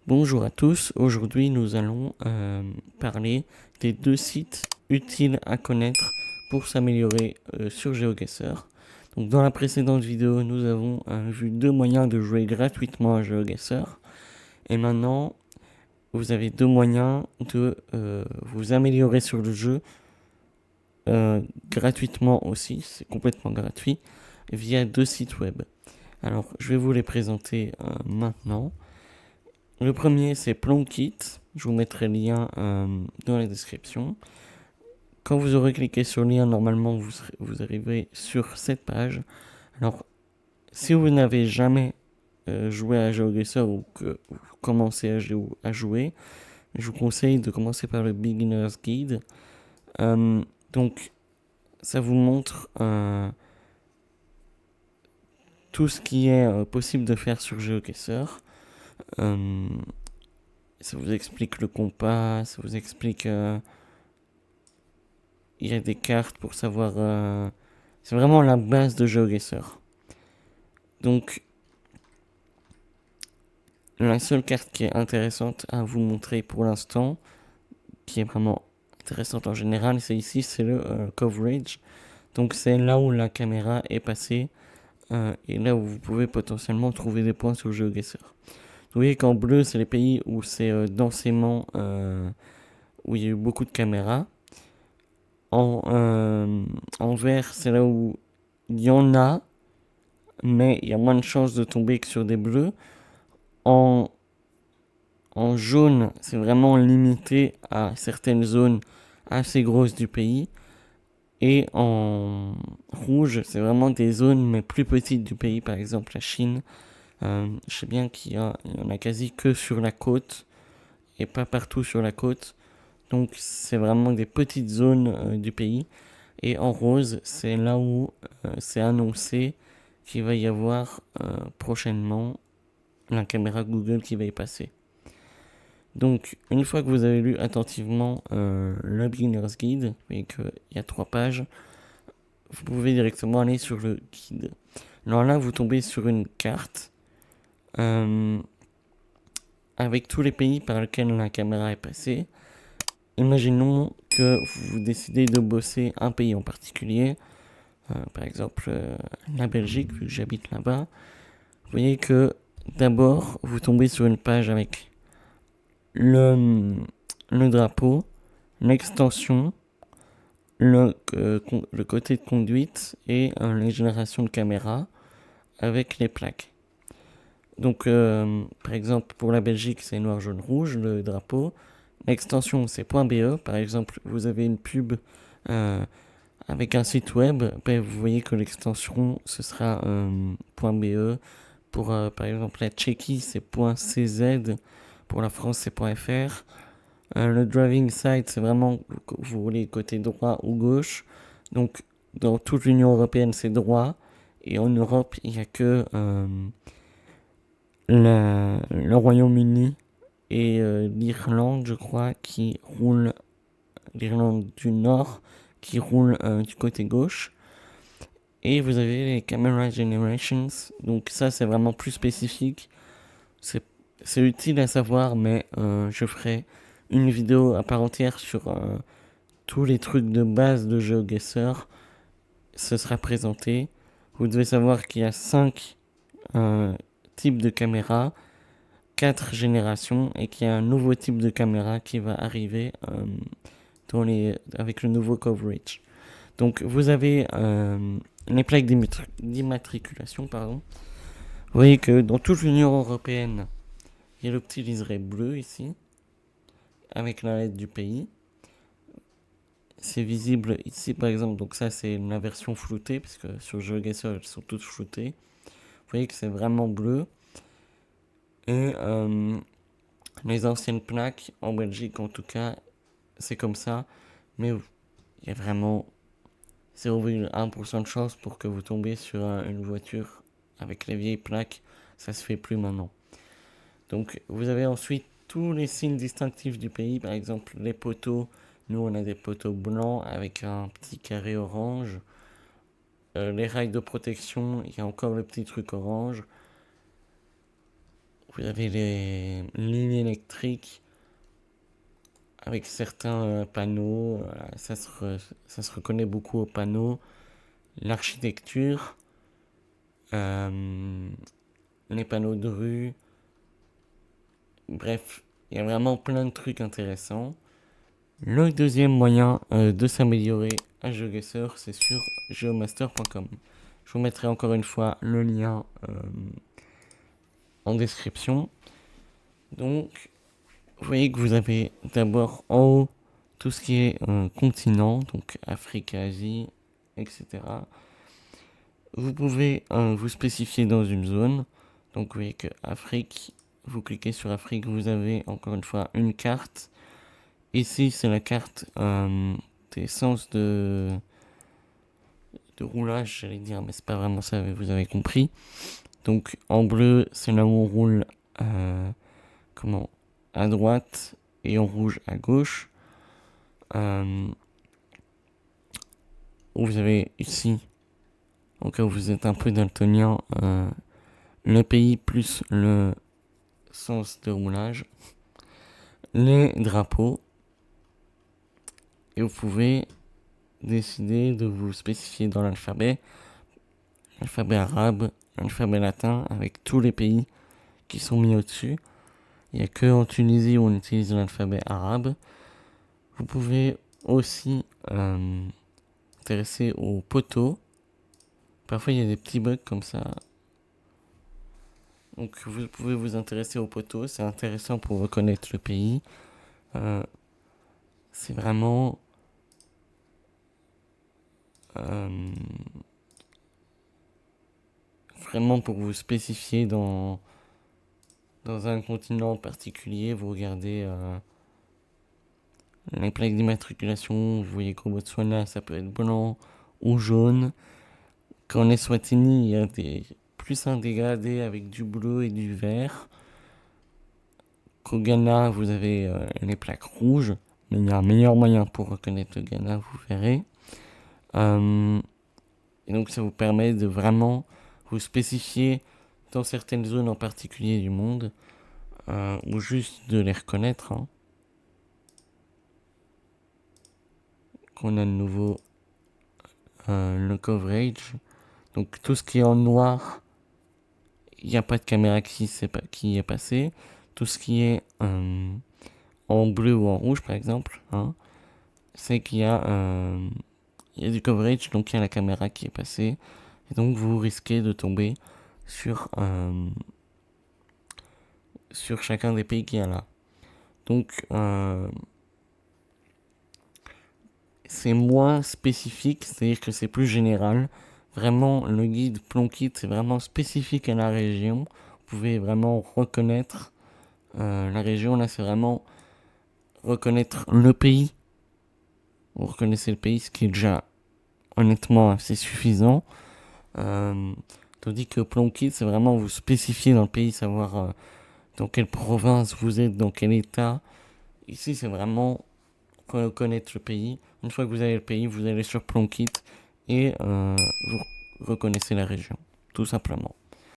Bonjour à tous, aujourd'hui nous allons parler des 2 sites utiles à connaître pour s'améliorer sur GeoGuessr. Donc dans la précédente vidéo nous avons vu 2 moyens de jouer gratuitement à GeoGuessr et maintenant vous avez 2 moyens de vous améliorer sur le jeu gratuitement aussi, c'est complètement gratuit, via 2 sites web. Alors je vais vous les présenter maintenant. Le premier, c'est Plonkit. Je vous mettrai le lien dans la description. Quand vous aurez cliqué sur le lien, normalement, vous arriverez sur cette page. Alors, si vous n'avez jamais joué à GeoGuessr ou que vous commencez à jouer, je vous conseille de commencer par le Beginner's Guide. Donc, ça vous montre tout ce qui est possible de faire sur GeoGuessr. Ça vous explique le compas, ça vous explique... il y a des cartes pour savoir... c'est vraiment la base de GeoGuessr. Donc, la seule carte qui est intéressante à vous montrer pour l'instant, qui est vraiment intéressante en général, c'est ici, c'est le coverage. Donc c'est là où la caméra est passée et là où vous pouvez potentiellement trouver des points sur GeoGuessr. Vous voyez qu'en bleu, c'est les pays où c'est densément... où il y a eu beaucoup de caméras. En vert, c'est là où il y en a, mais il y a moins de chances de tomber que sur des bleus. En jaune, c'est vraiment limité à certaines zones assez grosses du pays. Et en rouge, c'est vraiment des zones mais plus petites du pays, par exemple la Chine. Je sais bien qu'il y en a quasi que sur la côte et pas partout sur la côte. Donc c'est vraiment des petites zones du pays. Et en rose, c'est là où c'est annoncé qu'il va y avoir prochainement la caméra Google qui va y passer. Donc, une fois que vous avez lu attentivement le Beginner's Guide, vous voyez qu'il y a 3 pages, vous pouvez directement aller sur le guide. Alors là, vous tombez sur une carte avec tous les pays par lesquels la caméra est passée. Imaginons que vous décidez de bosser un pays en particulier, par exemple la Belgique, vu que j'habite là-bas. Vous voyez que d'abord, vous tombez sur une page avec le drapeau, l'extension, le côté de conduite et les générations de caméras avec les plaques. Donc, par exemple, pour la Belgique, c'est noir, jaune, rouge, le drapeau. L'extension, c'est .be. Par exemple, vous avez une pub avec un site web. Ben, vous voyez que l'extension, ce sera .be. Pour, par exemple, la Tchéquie, c'est .cz. Pour la France, c'est .fr. Le driving side, c'est vraiment, vous voulez côté droit ou gauche. Donc, dans toute l'Union européenne, c'est droit. Et en Europe, il n'y a que le Royaume-Uni et l'Irlande, je crois, qui roule, l'Irlande du Nord, qui roule du côté gauche. Et vous avez les Camera Generations. Donc ça, c'est vraiment plus spécifique. C'est utile à savoir, mais je ferai une vidéo à part entière sur tous les trucs de base de GeoGuessr. Ce sera présenté. Vous devez savoir qu'il y a 5 types de caméras, 4 générations, et qu'il y a un nouveau type de caméra qui va arriver avec le nouveau coverage. Donc vous avez les plaques d'immatriculation, pardon. Vous voyez que dans toute l'Union européenne, il y a le petit liseré bleu ici, avec la lettre du pays. C'est visible ici par exemple, donc ça c'est la version floutée, parce que sur GeoGuessr elles sont toutes floutées. Vous voyez que c'est vraiment bleu. Et les anciennes plaques, en Belgique en tout cas, c'est comme ça. Mais il y a vraiment 0,1% de chance pour que vous tombiez sur une voiture avec les vieilles plaques. Ça se fait plus maintenant. Donc vous avez ensuite tous les signes distinctifs du pays. Par exemple les poteaux. Nous on a des poteaux blancs avec un petit carré orange. Les rails de protection, il y a encore le petit truc orange. Vous avez les lignes électriques avec certains panneaux. Ça se reconnaît beaucoup aux panneaux. L'architecture, les panneaux de rue. Bref, il y a vraiment plein de trucs intéressants. Le deuxième moyen de s'améliorer à GeoGuessr, c'est sur geomaster.com. Je vous mettrai encore une fois le lien en description. Donc, vous voyez que vous avez d'abord en haut tout ce qui est continent, donc Afrique, Asie, etc. Vous pouvez vous spécifier dans une zone. Donc, vous voyez que Afrique, vous cliquez sur Afrique, vous avez encore une fois une carte. Ici, c'est la carte des sens de roulage, j'allais dire, mais c'est pas vraiment ça, mais vous avez compris. Donc, en bleu, c'est là où on roule à droite et en rouge à gauche. Vous avez ici, en cas où vous êtes un peu daltonien, le pays plus le sens de roulage, les drapeaux, et vous pouvez décider de vous spécifier dans l'alphabet arabe, l'alphabet latin, avec tous les pays qui sont mis au-dessus. Il n'y a que en Tunisie où on utilise l'alphabet arabe. Vous pouvez aussi intéresser aux poteaux. Parfois il y a des petits bugs comme ça. Donc vous pouvez vous intéresser aux poteaux. C'est intéressant pour reconnaître le pays. C'est vraiment pour vous spécifier dans un continent particulier. Vous regardez les plaques d'immatriculation. Vous voyez qu'au Botswana, ça peut être blanc ou jaune. Quand on est Swatini, il y a plus un dégradé avec du bleu et du vert. Qu'au Ghana, vous avez les plaques rouges. Mais il y a un meilleur moyen pour reconnaître le Ghana, vous verrez. Et donc ça vous permet de vraiment vous spécifier dans certaines zones en particulier du monde, ou juste de les reconnaître. Qu'on a de nouveau le coverage. Donc tout ce qui est en noir, il n'y a pas de caméra qui est passée. Tout ce qui est en bleu ou en rouge par exemple, c'est qu'il y a du coverage, donc il y a la caméra qui est passée. Et donc vous risquez de tomber sur chacun des pays qu'il y a là. Donc c'est moins spécifique, c'est-à-dire que c'est plus général. Vraiment, le guide Plonkit, c'est vraiment spécifique à la région. Vous pouvez vraiment reconnaître la région. Là, c'est vraiment reconnaître le pays. Vous reconnaissez le pays, ce qui est déjà honnêtement assez suffisant. Tandis que Plonkit, c'est vraiment vous spécifier dans le pays, savoir dans quelle province vous êtes, dans quel état. Ici, c'est vraiment reconnaître le pays. Une fois que vous avez le pays, vous allez sur Plonkit et vous reconnaissez la région, tout simplement.